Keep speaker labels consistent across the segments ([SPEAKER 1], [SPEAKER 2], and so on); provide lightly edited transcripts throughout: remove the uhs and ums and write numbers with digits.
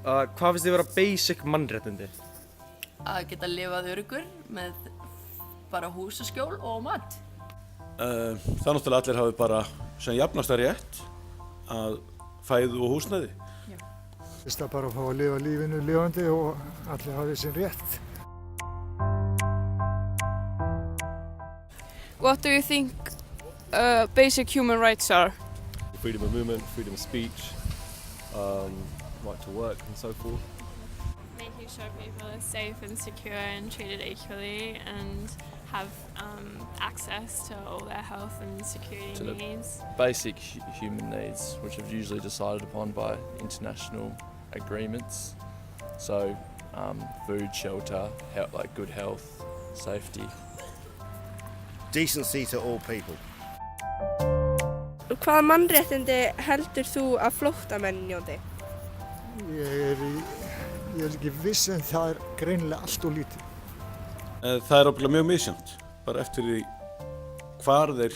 [SPEAKER 1] Hvað finnst þið vera basic mannréttindi?
[SPEAKER 2] Að geta lifað öruggur með bara húsaskjól og mat.
[SPEAKER 3] Það náttúrulega allir hafi bara sem jafnasta rétt að fæðu og húsnæði.
[SPEAKER 4] Fyrst að bara fá að lifa lífinu lifandi og allir hafi sinn rétt.
[SPEAKER 5] What do you think basic human rights are?
[SPEAKER 6] Freedom of movement, freedom of speech, right to work and so forth.
[SPEAKER 7] Making sure people are safe and secure and treated equally and have access to all their health and security needs.
[SPEAKER 8] Basic human needs, which are usually decided upon by international agreements. So food, shelter, like good health, safety.
[SPEAKER 9] Decency to all people.
[SPEAKER 5] Hvaða mannréttindi heldur þú að flóttamenn njóti?
[SPEAKER 4] Ég er ekki viss en það er greinilega allt og lítið.
[SPEAKER 3] Það er ábyggilega mjög misjafnt, bara eftir því hvar þeir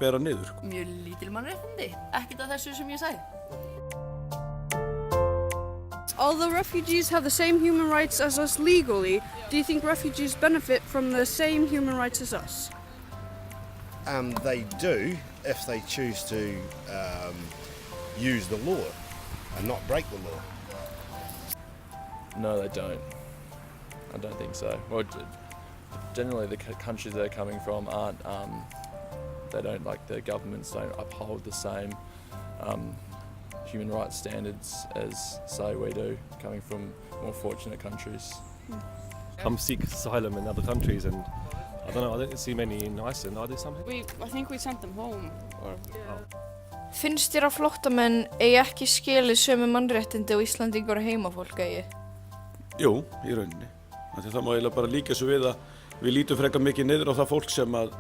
[SPEAKER 3] bera niður.
[SPEAKER 2] Mjög lítil mannréttindi, ekkert af þessu sem ég sagði.
[SPEAKER 5] Although refugees have the same human rights as us legally, do you think refugees benefit from the same human rights as us?
[SPEAKER 9] They do if they choose to use the law and not break the law.
[SPEAKER 8] No, they don't. I don't think so. Well, generally the countries they're coming from aren't, they don't, like the governments don't uphold the same human rights standards as, say, we do, coming from more fortunate countries.
[SPEAKER 6] Come seek asylum in other countries, and I don't know, I don't see many in Iceland, are there some?
[SPEAKER 5] I think we sent them home.
[SPEAKER 10] Finnst þér að flóttamenn eigi ekki skilið sömu mannréttindi og Íslandingar og heimafólk eigi?
[SPEAKER 3] Jú, í rauninni. Það má eiginlega bara líka svo við að við lítum frekar mikið niður á það fólk sem að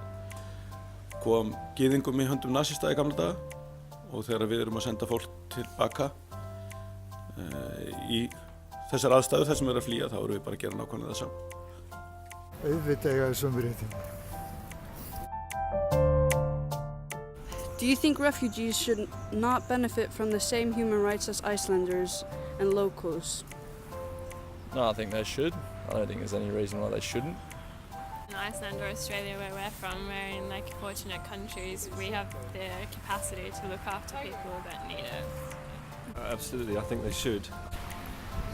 [SPEAKER 3] kom gyðingum í höndum nasista í gamla daga og þegar við erum að senda fólk tilbaka í þessar aðstæður þar sem er að flýja, þá erum við bara að gera nákvæmlega það saman.
[SPEAKER 4] Auðvitað eiga sömu réttindi.
[SPEAKER 5] Do you think refugees should not benefit from the same human rights as Icelanders and locals?
[SPEAKER 8] No, I think they should. I don't think there's any reason why they shouldn't.
[SPEAKER 7] In Iceland or Australia, where we're from, we're in like fortunate countries. We have the capacity to look after people that need it.
[SPEAKER 6] Absolutely, I think they should.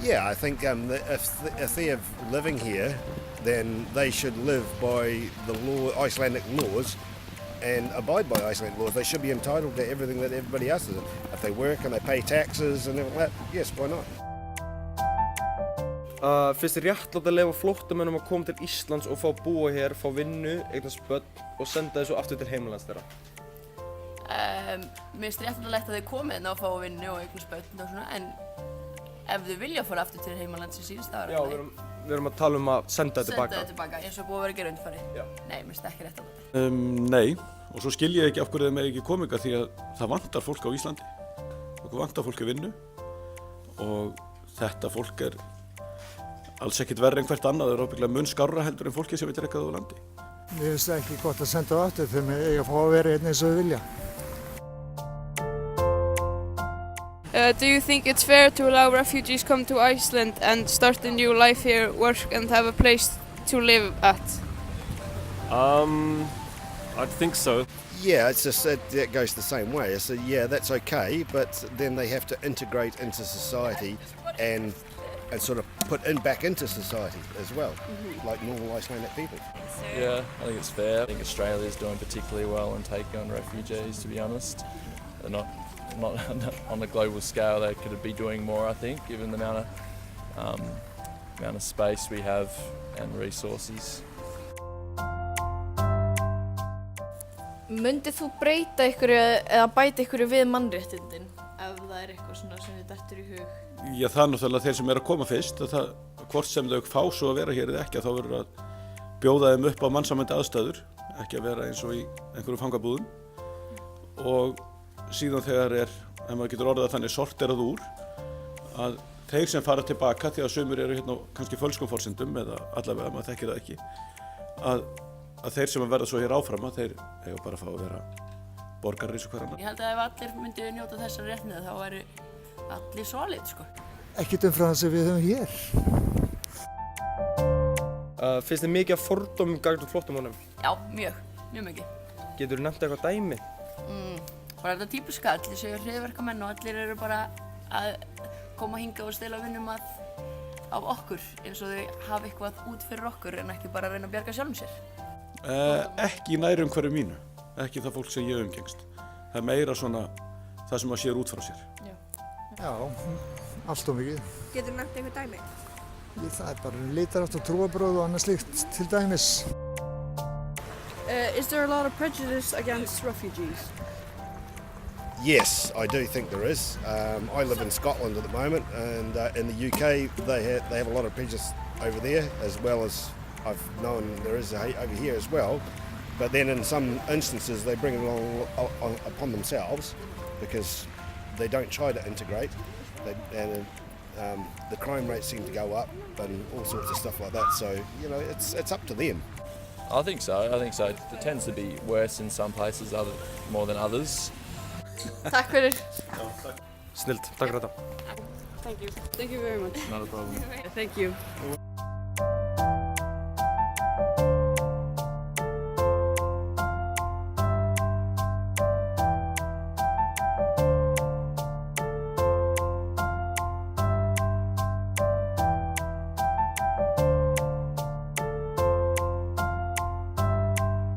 [SPEAKER 9] Yeah, I think if they're living here, then they should live by the law, Icelandic laws, and abide by Icelandic laws. They should be entitled to everything that everybody else is. If they work and they pay taxes and everything like that, yes, why not?
[SPEAKER 1] Finnst þér réttlátt að leyfa flóttamönnum að koma til Íslands og fá að búa hér, fá vinnu, eignast börn og senda þessu aftur til heimalands þeirra?
[SPEAKER 2] Mér finnst réttlátt að þau komið inn og fá vinnu og eignast börn og svona, en ef þau vilja fara aftur til heimalands sem síðust, það er
[SPEAKER 1] Já, við erum að tala um að senda þetta tilbaka.
[SPEAKER 2] Senda þetta tilbaka, eins og búið að vera að gera undanfarið. Nei, mér finnst ekki réttlátt.
[SPEAKER 3] Nei, og svo skil ég ekki af hverju þeir mega ekki koma hingað því að það vantar fólk á Íslandi. Okkur vantar fólk í vinnu og þetta fólk er alls ekkert verri en hvert annað, það er ábyggilega mun skárra heldur en fólki sem vill reka það úr landi.
[SPEAKER 4] Mér finnst það ekki gott að senda það aftur þegar þeir eiga að fá að vera eins og þau vilja.
[SPEAKER 5] Do you think it's fair to allow refugees come to Iceland and start a new life here, work and have a place to live at?
[SPEAKER 6] I think so.
[SPEAKER 9] Yeah, it's just it goes the same way. So yeah, that's okay, but then they have to integrate into society and sort of put back into society as well, like normal Icelandic people.
[SPEAKER 8] Yeah, I think it's fair. I think Australia's doing particularly well in taking on refugees, to be honest. They're not on a global scale. They could be doing more, I think, given the amount of space we have and resources.
[SPEAKER 10] Mundið þú breyta einhverju eða bæta einhverju við mannréttindin ef það er eitthvað svona sem þið dettur í hug?
[SPEAKER 3] Já, það er náttúrulega þeir sem er að koma fyrst, hvort sem þau fá svo að vera hér eða ekki, þá verður að bjóða þeim upp á mannsæmandi aðstæður, ekki að vera eins og í einhverjum fangabúðum. Og síðan þegar ef maður getur orðað þannig sorterað úr, að þeir sem fara tilbaka, því að sumir eru hérna kannski fölskum forsendum, eða allavega maður þekkir það ekki, að þeir sem verða svo hér áfram, að þeir eiga bara að fá að vera borgarir eins og hver annar.
[SPEAKER 2] Ég held að ef allir myndu njóta þessar réttindi þá væri allir solid, sko.
[SPEAKER 4] Ekkert umfram það sem við höfum hér.
[SPEAKER 1] Finnst þið mikið af fordómum gagnvart flóttamönnum?
[SPEAKER 2] Já, mjög mikið.
[SPEAKER 1] Geturðu nefnt eitthvað dæmi?
[SPEAKER 2] Bara þetta típiska, allir séu hryðjuverkamenn og allir eru bara að koma hingað og stela vinnumað af okkur eins og þau hafa eitthvað út fyrir okkur en ekki bara að reyna að bjarga sjálfum sér.
[SPEAKER 3] Ekki í nærumhverfi mínu, ekki það fólk sem ég umgengst. Það er meira svona það sem maður sér út frá sér.
[SPEAKER 4] Já, allt of mikið.
[SPEAKER 11] Geturðu nefnt eitthvað dæmi?
[SPEAKER 4] Það er bara litarátt og trúarbrögð og annað slíkt til dæmis.
[SPEAKER 11] Is there a lot of prejudice against refugees?
[SPEAKER 9] Yes, I do think there is. I live in Scotland at the moment, and in the UK they have a lot of prejudice over there, as well as I've known there is over here as well. But then in some instances they bring it along upon themselves because they don't try to integrate, the crime rates seem to go up and all sorts of stuff like that. So you know, it's up to them.
[SPEAKER 8] I think so. It tends to be worse in some places more than others.
[SPEAKER 10] Takk fyrir.
[SPEAKER 1] Snilt, takk fyrir þetta.
[SPEAKER 11] Thank you very much.
[SPEAKER 8] Not a problem.
[SPEAKER 11] Thank you.